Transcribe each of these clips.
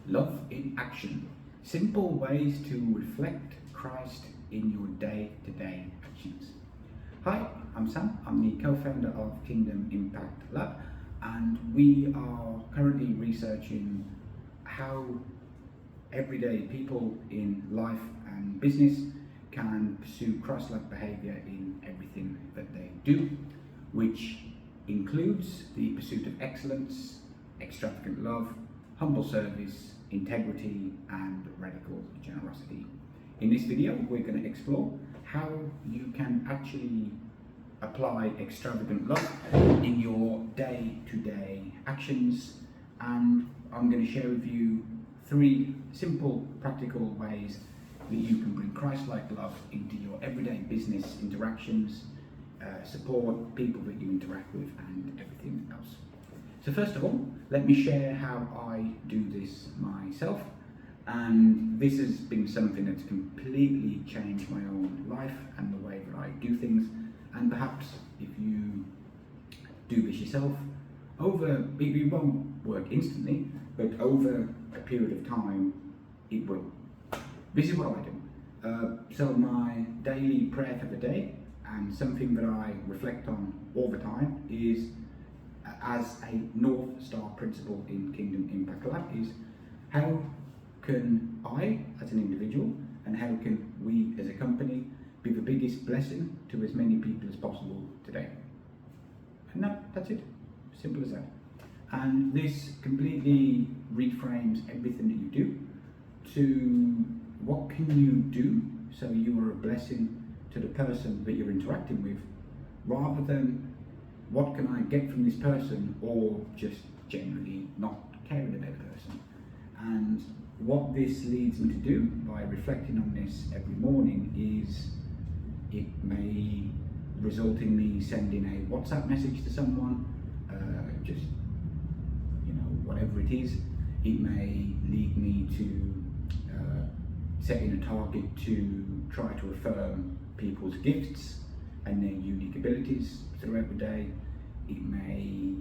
Love in action. Simple ways to reflect Christ in your day-to-day actions. Hi, I'm Sam. I'm the co-founder of Kingdom Impact Lab, and we are currently researching how everyday people in life and business can pursue Christlike behaviour in everything that they do, which includes the pursuit of excellence, extravagant love, humble service, integrity, and radical generosity. In this video, we're going to explore how you can actually apply extravagant love in your day-to-day actions, and I'm going to share with you 3 simple, practical ways that you can bring Christ-like love into your everyday business interactions, support people that you interact with, and everything else. So first of all, let me share how I do this myself, and this has been something that's completely changed my own life and the way that I do things. And perhaps if you do this yourself, it won't work instantly, but over a period of time, it will. This is what I do. So my daily prayer for the day, and something that I reflect on all the time, is as a North Star principle in Kingdom Impact Lab, is how can I as an individual and how can we as a company be the biggest blessing to as many people as possible today. And that's it, simple as that. And this completely reframes everything that you do to what can you do so you are a blessing to the person that you're interacting with, rather than what can I get from this person, or just generally not caring about the person. And what this leads me to do by reflecting on this every morning is it may result in me sending a WhatsApp message to someone, just, whatever it is. It may lead me to setting a target to try to affirm people's gifts and their unique abilities throughout the day. It may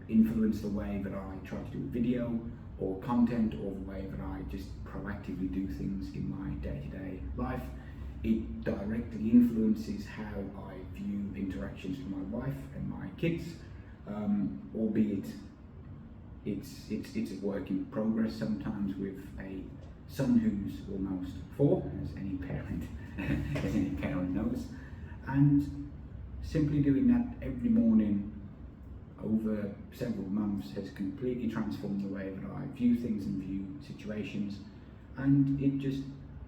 influence the way that I try to do a video or content, or the way that I just proactively do things in my day-to-day life. It directly influences how I view interactions with my wife and my kids, albeit it's a work in progress sometimes with a son who's almost 4, as any parent knows. And simply doing that every morning over several months has completely transformed the way that I view things and view situations, and it just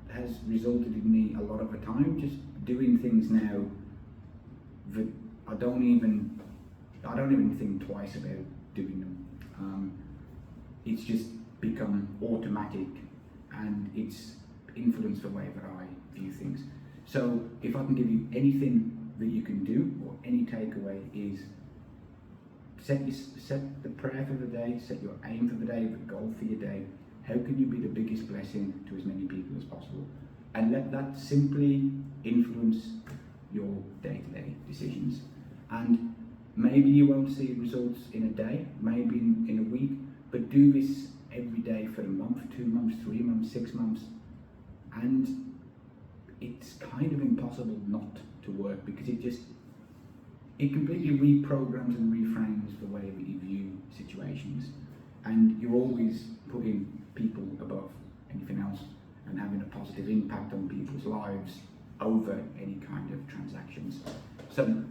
has resulted in me a lot of the time just doing things now that I don't even think twice about doing them. It's just become automatic, and it's influenced the way that I view things. So if I can give you anything that you can do, or any takeaway, is set the prayer for the day, set your aim for the day, the goal for your day. How can you be the biggest blessing to as many people as possible? And let that simply influence your day-to-day decisions. And maybe you won't see results in a day, maybe in a week, but do this every day for a month, 2 months, 3 months, 6 months, and it's kind of impossible not to work, because it completely reprograms and reframes the way that you view situations, and you're always putting people above anything else and having a positive impact on people's lives over any kind of transactions. So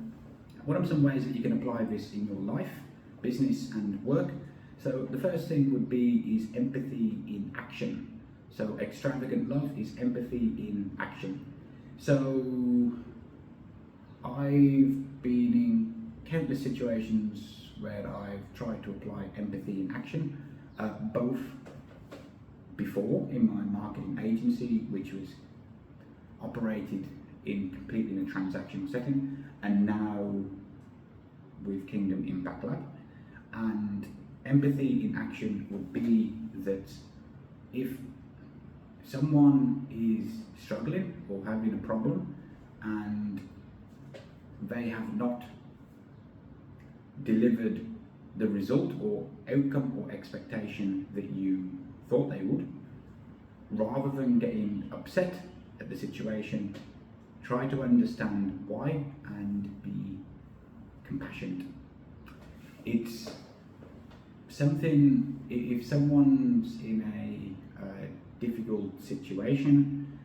what are some ways that you can apply this in your life, business, and work? So the first thing would be is empathy in action. So extravagant love is empathy in action. So I've been in countless situations where I've tried to apply empathy in action, both before in my marketing agency, which was operated completely in a transactional setting, and now with Kingdom Impact Lab. And empathy in action would be that if someone is struggling or having a problem and they have not delivered the result or outcome or expectation that you thought they would. Rather than getting upset at the situation, try to understand why and be compassionate. It's something, if someone's in a difficult situation,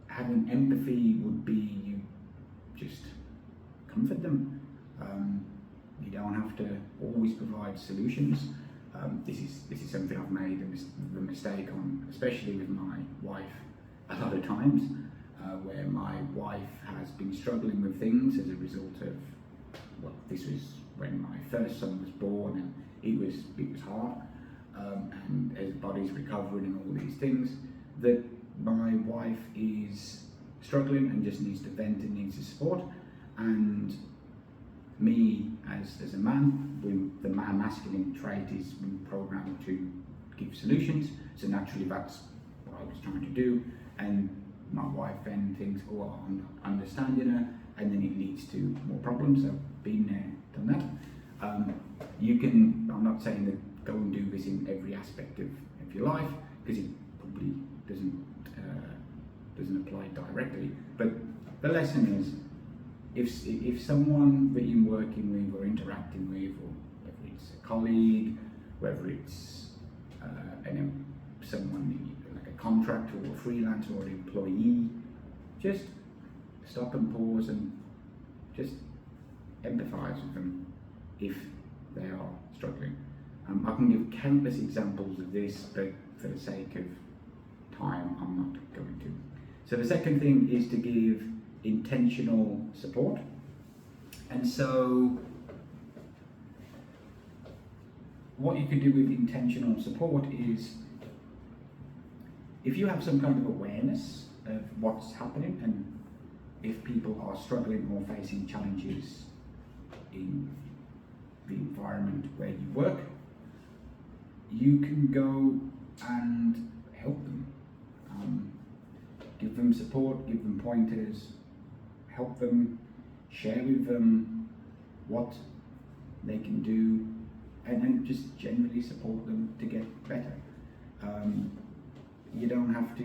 having empathy would be you just comfort them. You don't have to always provide solutions. This is something I've made the mistake on, especially with my wife, a lot of times, where my wife has been struggling with things as a result of, well, this was when my first son was born, and it was hard, and as body's recovering and all these things, that my wife is struggling and just needs to vent and needs the support. And me as a man, the man-masculine trait is programmed to give solutions, so naturally that's what I was trying to do. And my wife then thinks, oh, I'm not understanding her, and then it leads to more problems. So been there, done that. I'm not saying that go and do this in every aspect of your life, because it probably doesn't apply directly. But the lesson is, if someone that you're working with or interacting with, or whether it's a colleague, whether it's someone like a contractor or a freelancer or an employee, just stop and pause and just empathise with them if they are struggling. I can give countless examples of this, but for the sake of time, I'm not going to. So the second thing is to give intentional support. And so what you can do with intentional support is, if you have some kind of awareness of what's happening, and if people are struggling or facing challenges in the environment where you work, you can go and help them. Give them support, give them pointers, help them, share with them what they can do, and then just generally support them to get better. You don't have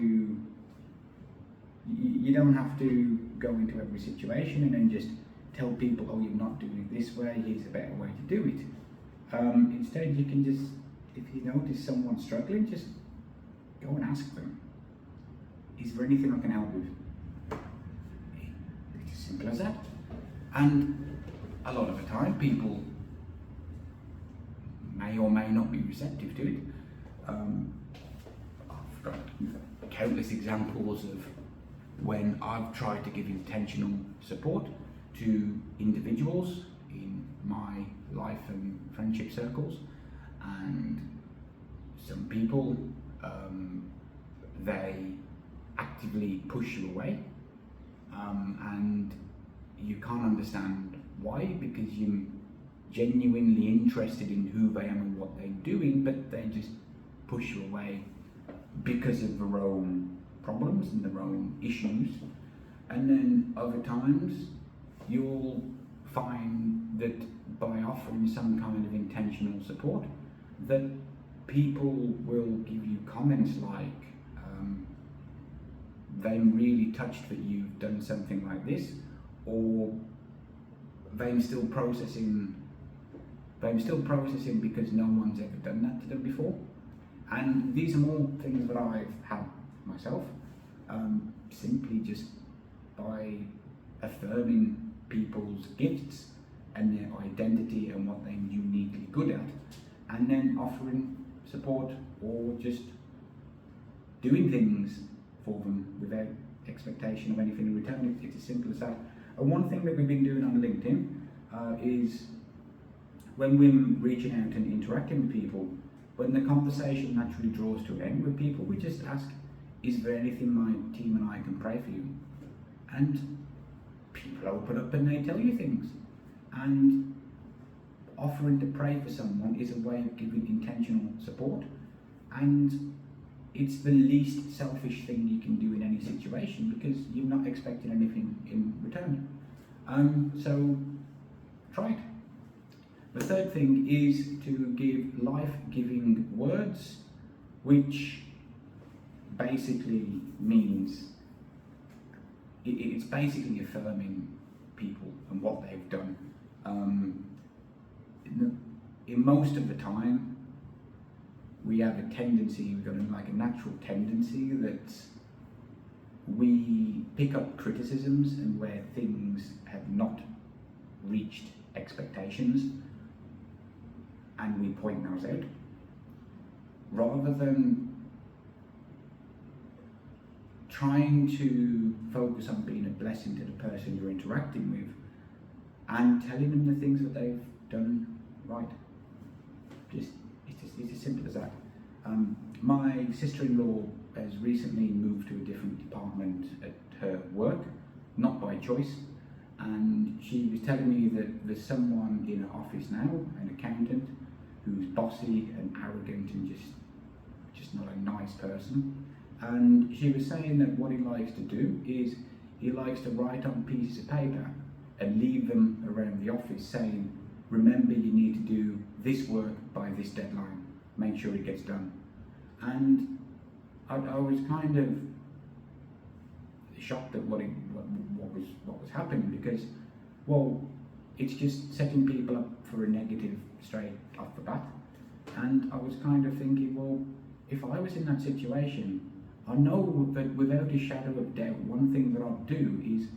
to go into every situation and then just tell people, oh, you're not doing it this way, here's a better way to do it. Instead, you can just, if you notice someone struggling, just go and ask them, is there anything I can help with? It's as simple as that. And a lot of the time, people may or may not be receptive to it. I've got countless examples of when I've tried to give intentional support to individuals in my life and friendship circles, and some people, they actively push you away, and you can't understand why, because you're genuinely interested in who they are and what they're doing, but they just push you away because of their own problems and their own issues. And then other times you'll find that by offering some kind of intentional support, that people will give you comments like, they're really touched that you've done something like this, or they're still processing because no one's ever done that to them before. And these are all things that I've had myself, simply just by affirming people's gifts and their identity and what they're uniquely good at, and then offering support or just doing things for them without expectation of anything in return. It's as simple as that. And one thing that we've been doing on LinkedIn is, when we're reaching out and interacting with people, when the conversation naturally draws to an end with people, we just ask, is there anything my team and I can pray for you? And people open up and they tell you things. And offering to pray for someone is a way of giving intentional support, and it's the least selfish thing you can do in any situation, because you're not expecting anything in return. So try it. The third thing is to give life-giving words, which basically means it's basically affirming people and what they've done. In most of the time, we have a tendency, we've got a natural tendency that we pick up criticisms and where things have not reached expectations, and we point those out, rather than trying to focus on being a blessing to the person you're interacting with and telling them the things that they've done right. It's as simple as that. My sister-in-law has recently moved to a different department at her work, not by choice, and she was telling me that there's someone in her office now, an accountant, who's bossy and arrogant and just not a nice person. And she was saying that what he likes to do is he likes to write on pieces of paper and leave them around the office saying, remember, you need to do this work by this deadline, make sure it gets done. And I was kind of shocked at what was happening, because, well, it's just setting people up for a negative straight off the bat. And I was kind of thinking, well, if I was in that situation, I know that without a shadow of doubt, one thing that I'd do is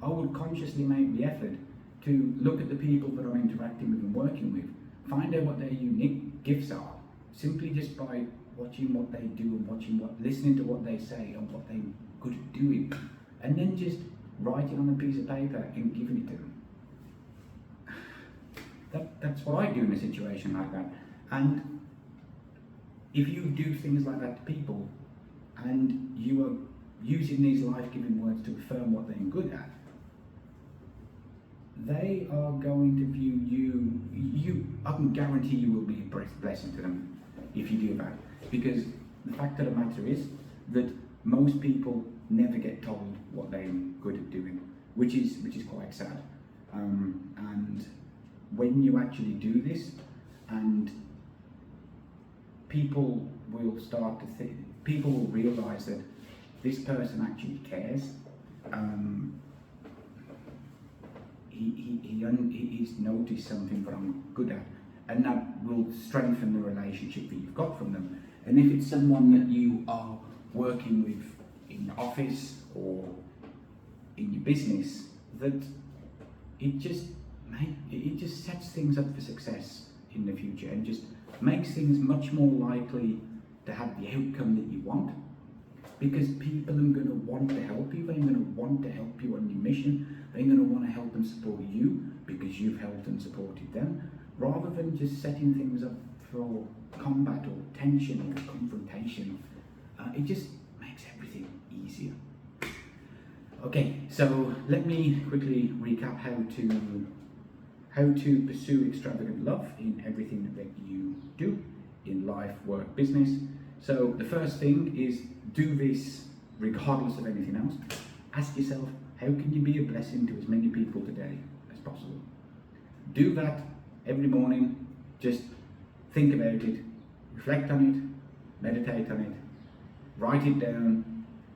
I would consciously make the effort to look at the people that I'm interacting with and working with, find out what their unique gifts are, simply just by watching what they do and listening to what they say and what they're good at doing, and then just writing on a piece of paper and giving it to them. That's what I do in a situation like that. And if you do things like that to people, and you are using these life-giving words to affirm what they're good at, they are going to view you, I can guarantee you will be a blessing to them if you do that. Because the fact of the matter is that most people never get told what they're good at doing, which is quite sad. And when you actually do this, and people will start to think, people will realise that this person actually cares. He's noticed something that I'm good at, and that will strengthen the relationship that you've got from them. And if it's someone that you are working with in the office or in your business, that it just sets things up for success in the future, and just makes things much more likely to have the outcome that you want, because people are going to want to help you. They're going to want to help you on your mission. They're going to want to help and support you because you've helped and supported them, rather than just setting things up for combat or tension or confrontation. It just makes everything easier. Okay, so let me quickly recap how to pursue extravagant love in everything that you do in life, work, business. So the first thing is, do this regardless of anything else. Ask yourself, how can you be a blessing to as many people today as possible? Do that every morning. Just think about it, reflect on it, meditate on it, write it down,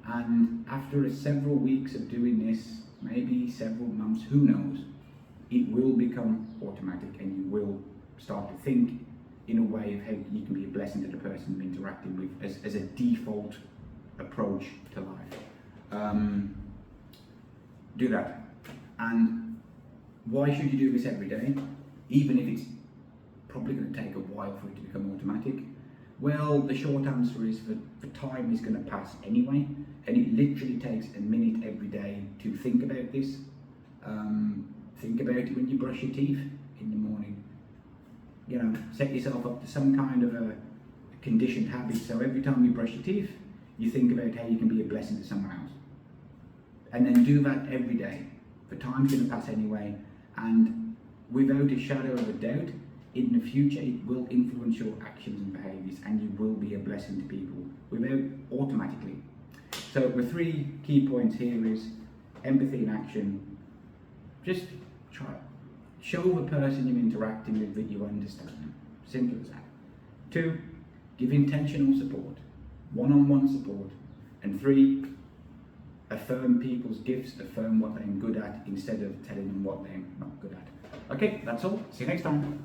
and after several weeks of doing this, maybe several months, who knows, it will become automatic, and you will start to think in a way of how you can be a blessing to the person you're interacting with as a default approach to life. Do that. And why should you do this every day, even if it's probably going to take a while for it to become automatic? Well, the short answer is that the time is going to pass anyway, and it literally takes a minute every day to think about this. Think about it when you brush your teeth in the morning. You know, set yourself up to some kind of a conditioned habit, so every time you brush your teeth, you think about how you can be a blessing to someone else. And then do that every day. The time's going to pass anyway, and without a shadow of a doubt, in the future it will influence your actions and behaviours, and you will be a blessing to people automatically. So the three key points here is empathy in action. Just show the person you're interacting with that you understand them. Simple as that. 2, give intentional support, one-on-one support. And 3, affirm people's gifts, affirm what they're good at instead of telling them what they're not good at. Okay, that's all. See you next time.